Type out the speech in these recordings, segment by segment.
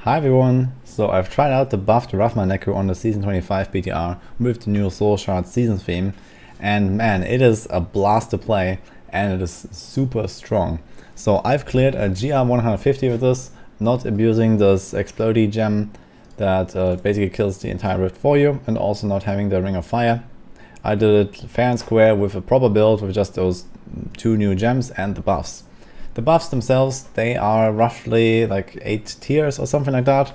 Hi everyone! So I've tried out the buffed Rathma Necro on the Season 25 PTR with the new Soul Shard season theme, and man, it is a blast to play and it is super strong. So I've cleared a GR140 with this, not abusing this explodey gem that basically kills the entire rift for you, and also not having the Ring of Fire. I did it fair and square with a proper build with just those two new gems and the buffs. The buffs themselves, they are roughly like 8 tiers or something like that.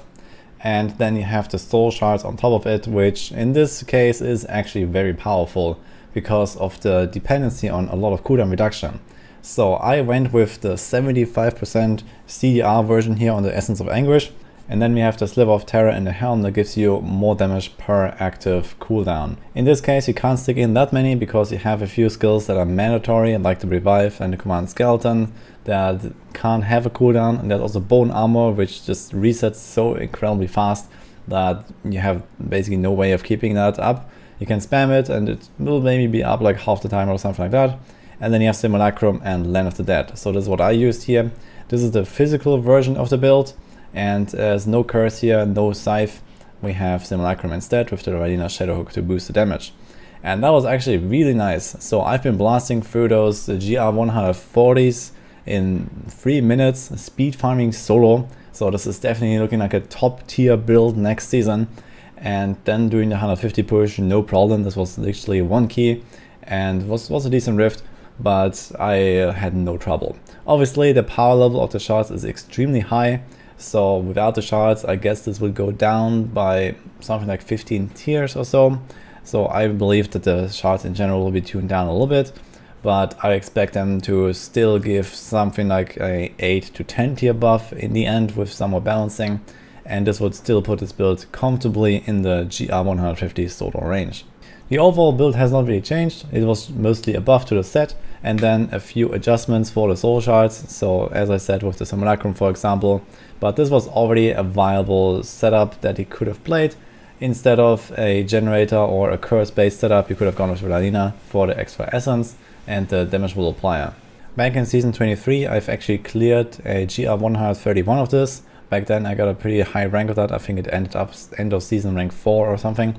And then you have the soul shards on top of it, which in this case is actually very powerful because of the dependency on a lot of cooldown reduction. So I went with the 75% CDR version here on the Essence of Anguish. And then we have the Sliver of Terror in the Helm that gives you more damage per active cooldown. In this case you can't stick in that many because you have a few skills that are mandatory, like the Revive and the Command Skeleton, that can't have a cooldown, and there's also Bone Armor, which just resets so incredibly fast that you have basically no way of keeping that up. You can spam it and it will maybe be up like half the time or something like that. And then you have Simulacrum and Land of the Dead. So this is what I used here. This is the physical version of the build. And there's no curse here, no scythe. We have Simulacrum instead with the Radina Shadowhook to boost the damage. And that was actually really nice. So I've been blasting through those GR140s in 3 minutes, speed farming solo. So this is definitely looking like a top tier build next season. And then doing the 150 push, no problem. This was literally 1 key and was a decent rift, but I had no trouble. Obviously the power level of the shards is extremely high. So without the shards, I guess this will go down by something like 15 tiers or so. So I believe that the shards in general will be tuned down a little bit, but I expect them to still give something like a 8 to 10 tier buff in the end with some more balancing. And this would still put this build comfortably in the GR150 solo range. The overall build has not really changed. It was mostly a buff to the set and then a few adjustments for the soul shards. So as I said with the Simulacrum for example, but this was already a viable setup that he could have played. Instead of a generator or a curse based setup, you could have gone with Radina for the extra essence and the damage multiplier. Back in season 23 I've actually cleared a GR131 of this. Back then I got a pretty high rank of that. I think it ended up end of season rank 4 or something,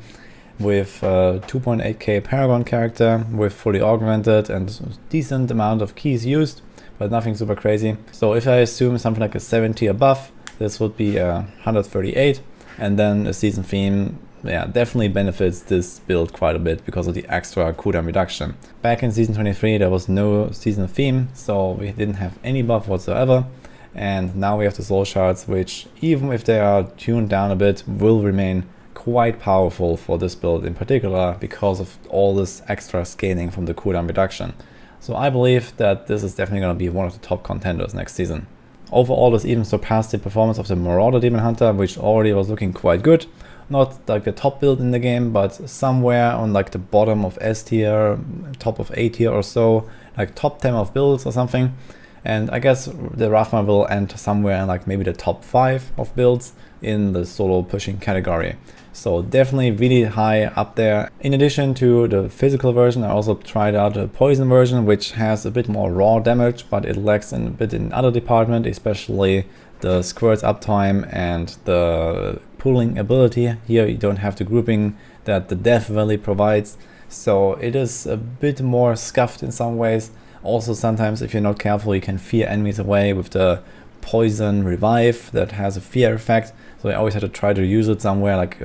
with 2.8k Paragon character with fully augmented and decent amount of keys used, but nothing super crazy. So if I assume something like a 70 buff, this would be 138, and then a season theme definitely benefits this build quite a bit because of the extra cooldown reduction. Back in season 23 there was no season theme, so we didn't have any buff whatsoever. And now we have the soul shards, which even if they are tuned down a bit, will remain quite powerful for this build in particular because of all this extra scaling from the cooldown reduction. So I believe that this is definitely going to be one of the top contenders next season. Overall this even surpassed the performance of the Marauder Demon Hunter, which already was looking quite good. Not like the top build in the game, but somewhere on like the bottom of S tier, top of A tier or so, like top 10 of builds or something. And I guess the Rathma will end somewhere in like maybe the top 5 of builds in the solo pushing category. So definitely really high up there. In addition to the physical version, I also tried out the poison version, which has a bit more raw damage, but it lacks a bit in other department, especially the squirts uptime and the pulling ability. Here you don't have the grouping that the Death Valley provides. So it is a bit more scuffed in some ways. Also sometimes if you're not careful you can fear enemies away with the poison revive that has a fear effect. So I always had to try to use it somewhere like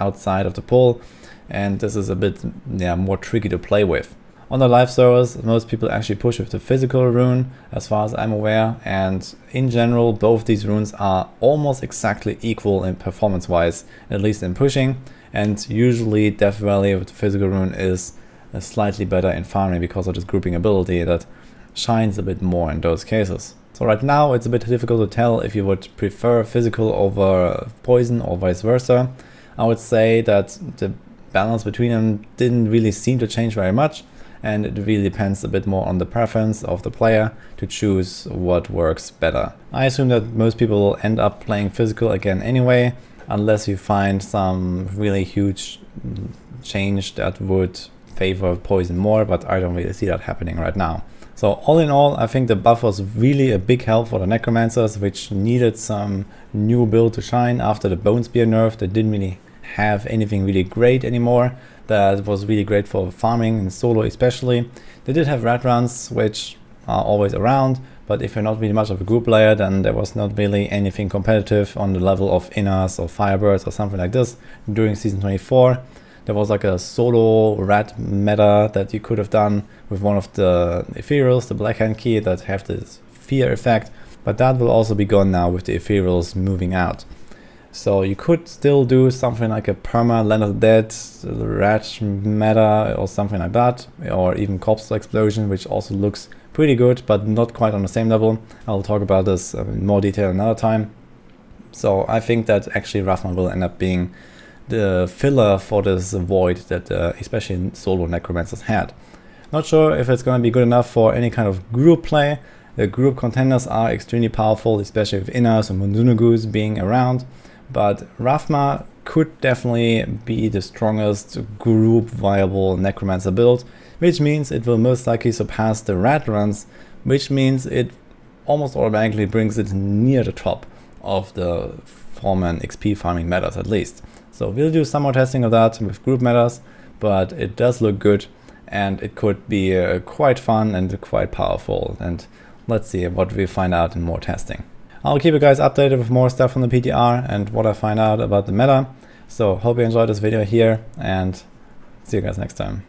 outside of the pool, and this is a bit more tricky to play with. On the live servers most people actually push with the physical rune as far as I'm aware, and in general both these runes are almost exactly equal in performance wise, at least in pushing, and usually Death Valley with the physical rune is slightly better in farming because of this grouping ability that shines a bit more in those cases. So right now it's a bit difficult to tell if you would prefer physical over poison or vice versa. I would say that the balance between them didn't really seem to change very much, and it really depends a bit more on the preference of the player to choose what works better. I assume that most people will end up playing physical again anyway, unless you find some really huge change that would favor poison more, but I don't really see that happening right now. So all in all, I think the buff was really a big help for the Necromancers, which needed some new build to shine after the Bone Spear nerf. They didn't really have anything really great anymore. That was really great for farming and solo especially. They did have rat runs, which are always around, but if you're not really much of a group player, then there was not really anything competitive on the level of Inners or Firebirds or something like this during Season 24. There was like a solo rat meta that you could have done with one of the ethereals, the Blackhand Key, that have this fear effect, but that will also be gone now with the ethereals moving out. So you could still do something like a perma Land of the Dead rat meta or something like that, or even Corpse Explosion, which also looks pretty good, but not quite on the same level. I'll talk about this in more detail another time. So I think that actually Rathma will end up being the filler for this void that especially solo Necromancers had. Not sure if it's going to be good enough for any kind of group play. The group contenders are extremely powerful, especially with Inners and Mundunugus being around, but Rathma could definitely be the strongest group viable Necromancer build, which means it will most likely surpass the rat runs, which means it almost automatically brings it near the top of the 4-man XP farming metas at least. So we'll do some more testing of that with group metas, but it does look good and it could be quite fun and quite powerful, and let's see what we find out in more testing. I'll keep you guys updated with more stuff from the PTR and what I find out about the meta. So hope you enjoyed this video here, and see you guys next time.